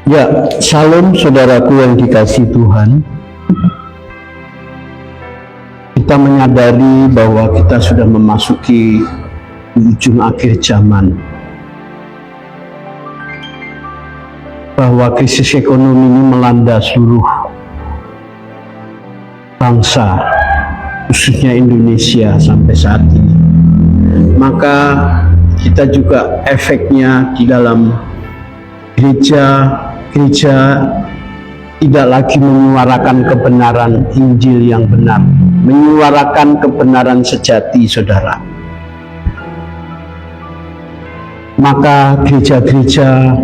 Ya, salam saudaraku yang dikasihi Tuhan. Kita menyadari bahwa kita sudah memasuki ujung akhir zaman. Bahwa krisis ekonomi ini melanda seluruh bangsa, khususnya Indonesia sampai saat ini. Maka kita juga efeknya di dalam gereja tidak lagi menyuarakan kebenaran Injil yang benar, menyuarakan kebenaran sejati, saudara. Maka gereja-gereja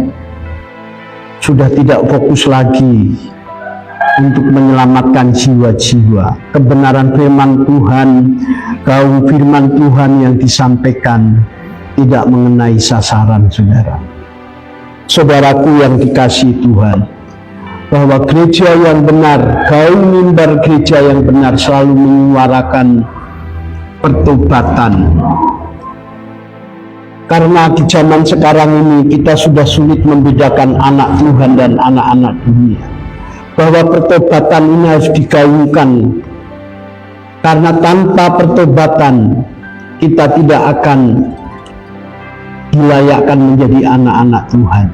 sudah tidak fokus lagi untuk menyelamatkan jiwa-jiwa. Kebenaran firman Tuhan, gaung firman Tuhan yang disampaikan tidak mengenai sasaran, saudara. Saudaraku yang dikasihi Tuhan, bahwa gereja yang benar, gaung mimbar gereja yang benar selalu menyuarakan pertobatan. Karena di zaman sekarang ini kita sudah sulit membedakan anak Tuhan dan anak-anak dunia. Bahwa pertobatan ini harus digaungkan. Karena tanpa pertobatan kita tidak akan dilayakkan menjadi anak-anak Tuhan.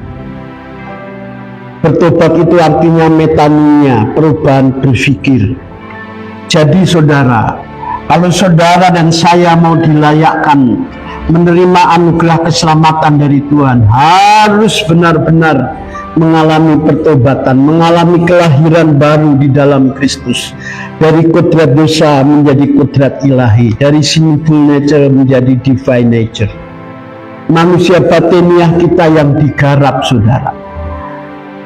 Bertobat itu artinya metanoia, perubahan berpikir. Jadi saudara, kalau saudara dan saya mau dilayakkan menerima anugerah keselamatan dari Tuhan, harus benar-benar mengalami pertobatan, mengalami kelahiran baru di dalam Kristus. Dari kodrat dosa menjadi kodrat ilahi, dari sinful nature menjadi divine nature. Manusia batiniah kita yang digarap, saudara.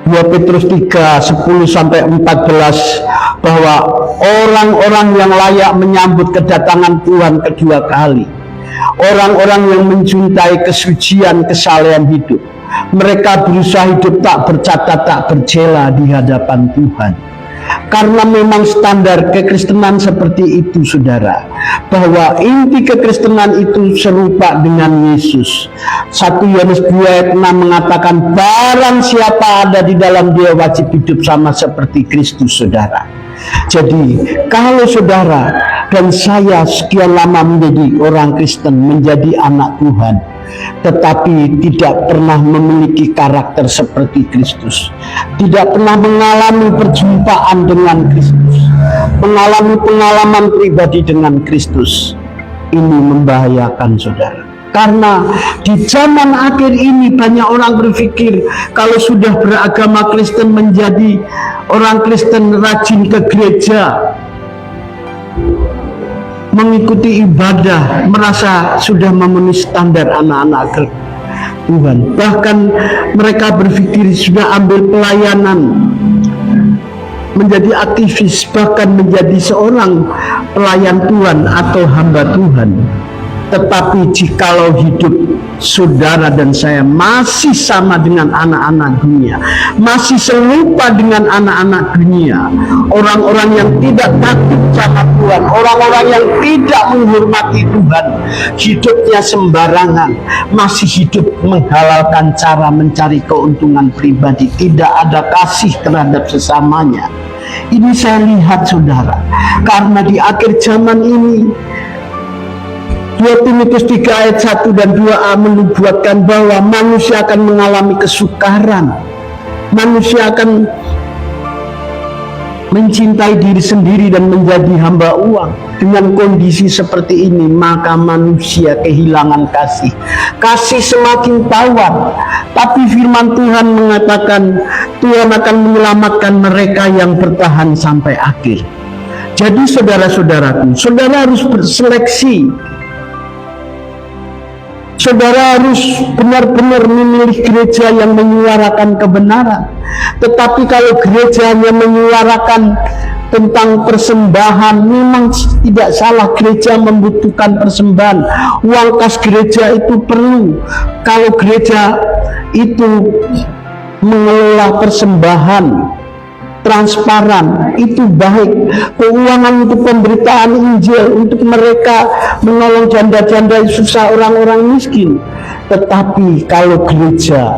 2 Petrus 3, 10-14 bahwa orang-orang yang layak menyambut kedatangan Tuhan kedua kali, orang-orang yang mencintai kesucian kesalehan hidup, mereka berusaha hidup tak bercacat, tak bercela di hadapan Tuhan. Karena memang standar kekristenan seperti itu, saudara, bahwa inti kekristenan itu serupa dengan Yesus. 1 Yohanes 2 ayat 6 mengatakan, barang siapa ada di dalam dia wajib hidup sama seperti Kristus, saudara. Jadi kalau saudara dan saya sekian lama menjadi orang Kristen, menjadi anak Tuhan, tetapi tidak pernah memiliki karakter seperti Kristus, tidak pernah mengalami perjumpaan dengan Kristus, mengalami pengalaman pribadi dengan Kristus, ini membahayakan, saudara. Karena di zaman akhir ini banyak orang berpikir kalau sudah beragama Kristen, menjadi orang Kristen rajin ke gereja, mengikuti ibadah, merasa sudah memenuhi standar anak-anak Tuhan. Bahkan mereka berpikir sudah ambil pelayanan, menjadi aktivis, bahkan menjadi seorang pelayan Tuhan atau hamba Tuhan. Tetapi jikalau hidup saudara dan saya masih sama dengan anak-anak dunia, masih serupa dengan anak-anak dunia, orang-orang yang tidak takut sama Tuhan, orang-orang yang tidak menghormati Tuhan, hidupnya sembarangan, masih hidup menghalalkan cara mencari keuntungan pribadi, tidak ada kasih terhadap sesamanya. Ini saya lihat, saudara, karena di akhir zaman ini 2 Timotius 3 ayat 1 dan 2a menubuatkan bahwa manusia akan mengalami kesukaran, manusia akan mencintai diri sendiri dan menjadi hamba uang. Dengan kondisi seperti ini, maka manusia kehilangan kasih. Kasih semakin tawar. Tapi firman Tuhan mengatakan Tuhan akan menyelamatkan mereka yang bertahan sampai akhir. Jadi saudara-saudaraku, saudara harus berseleksi. Saudara harus benar-benar memilih gereja yang menyuarakan kebenaran. Tetapi kalau gereja hanya menyuarakan tentang persembahan, memang tidak salah, gereja membutuhkan persembahan. Uang kas gereja itu perlu. Kalau gereja itu mengelola persembahan transparan, itu baik. Keuangan untuk pemberitaan Injil, untuk mereka menolong janda-janda susah, orang-orang miskin. Tetapi kalau gereja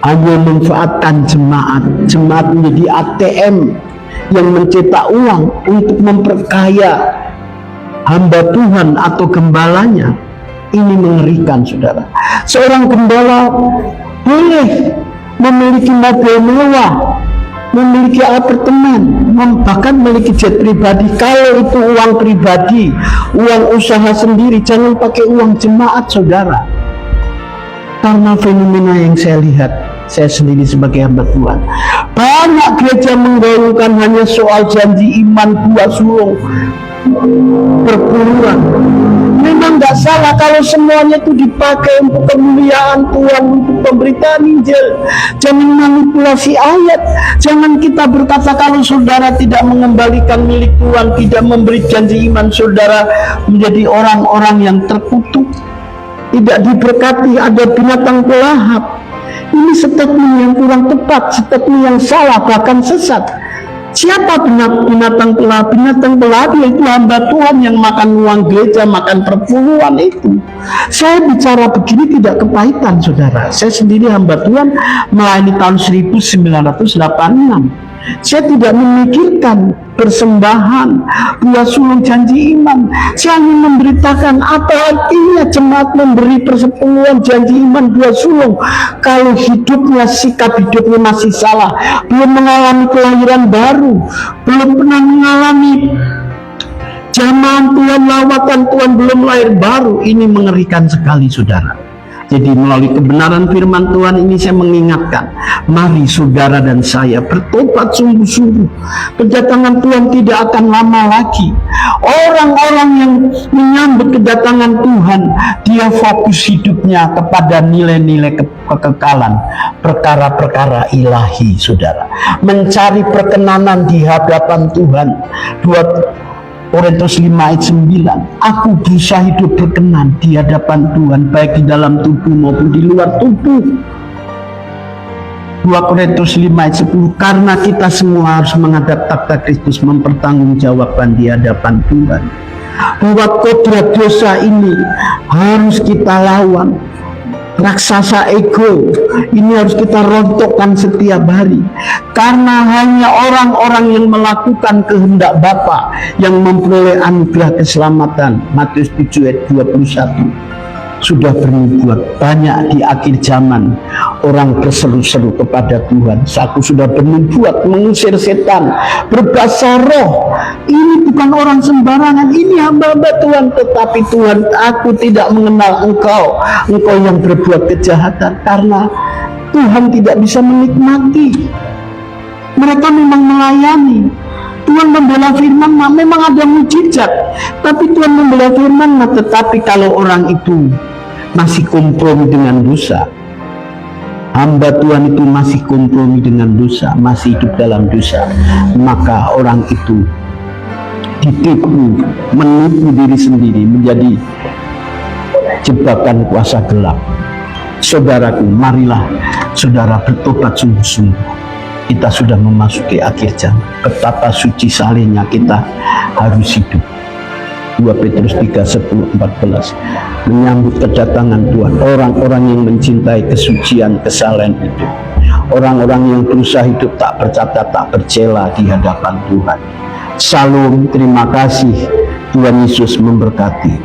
Ayo manfaatkan jemaat. Jemaat menjadi ATM yang mencetak uang untuk memperkaya hamba Tuhan atau gembalanya. Ini mengerikan, saudara. Seorang gembala boleh memiliki mobil mewah, memiliki apartemen, bahkan memiliki jet pribadi. Kalau itu uang pribadi, uang usaha sendiri, jangan pakai uang jemaat, saudara. Karena fenomena yang saya lihat, saya sendiri sebagai hamba Tuhan, banyak gereja menggaungkan hanya soal janji iman, buah sulung, perpuluhan. Memang nggak salah kalau semuanya itu dipakai untuk kemuliaan Tuhan, untuk pemberitaan Injil. Jangan manipulasi ayat. Jangan kita berkata kalau saudara tidak mengembalikan milik Tuhan, tidak memberi janji iman, saudara menjadi orang-orang yang terkutuk, tidak diberkati, ada binatang pelahap. Ini statement yang kurang tepat, statement yang salah, bahkan sesat. Siapa binatang pelahap? Binatang pelahap yaitu hamba Tuhan yang makan uang gereja, makan perpuluhan itu. Saya bicara begini tidak kepahitan, saudara. Saya sendiri hamba Tuhan melayani tahun 1986. Saya tidak memikirkan persembahan, buah sulung janji iman. Saya hanya memberitakan apa artinya jemaat memberi persepuluhan janji iman, buah sulung kalau hidupnya, sikap hidupnya masih salah, belum mengalami kelahiran baru, belum pernah mengalami jamahan Tuhan, lawatan Tuhan, belum lahir baru. Ini mengerikan sekali, saudara. Jadi melalui kebenaran firman Tuhan ini saya mengingatkan, mari saudara dan saya bertobat sungguh-sungguh. Kedatangan Tuhan tidak akan lama lagi. Orang-orang yang menyambut kedatangan Tuhan, dia fokus hidupnya kepada nilai-nilai kekekalan, perkara-perkara ilahi, saudara. Mencari perkenanan di hadapan Tuhan. 2 Korintus 5 ayat 9. Aku berusaha hidup berkenan di hadapan Tuhan, baik di dalam tubuh maupun di luar tubuh. 2 Korintus 5 ayat 10. Karena kita semua harus menghadap takhta Kristus, mempertanggungjawabkan di hadapan Tuhan. Bahwa kodrat dosa ini harus kita lawan. Raksasa ego ini harus kita rontokkan setiap hari, karena hanya orang-orang yang melakukan kehendak Bapa yang memperoleh anugerah keselamatan. Matius 7 ayat 21 sudah bernubuat. Banyak di akhir zaman orang berseru-seru kepada Tuhan. Aku sudah bernubuat mengusir setan, berbahasa roh. Ini bukan orang sembarangan, ini hamba-hamba Tuhan. Tetapi Tuhan, aku tidak mengenal engkau yang berbuat kejahatan. Karena Tuhan tidak bisa menikmati. Mereka memang melayani. Tuhan membela firman, memang ada mujizat, tapi Tuhan membela firman. Tetapi kalau orang itu masih kompromi dengan dosa, hamba Tuhan itu masih kompromi dengan dosa, masih hidup dalam dosa, maka orang itu ditipu, menipu diri sendiri, menjadi jebakan kuasa gelap. Saudaraku, marilah saudara bertobat sungguh-sungguh. Kita sudah memasuki akhir zaman. Betapa suci salehnya kita harus hidup. 2 Petrus 3, 10, 14 menyambut kedatangan Tuhan. Orang-orang yang mencintai kesucian, kesalehan hidup, orang-orang yang berusaha hidup tak bercacat, tak bercela di hadapan Tuhan. Salam, terima kasih. Tuhan Yesus memberkati.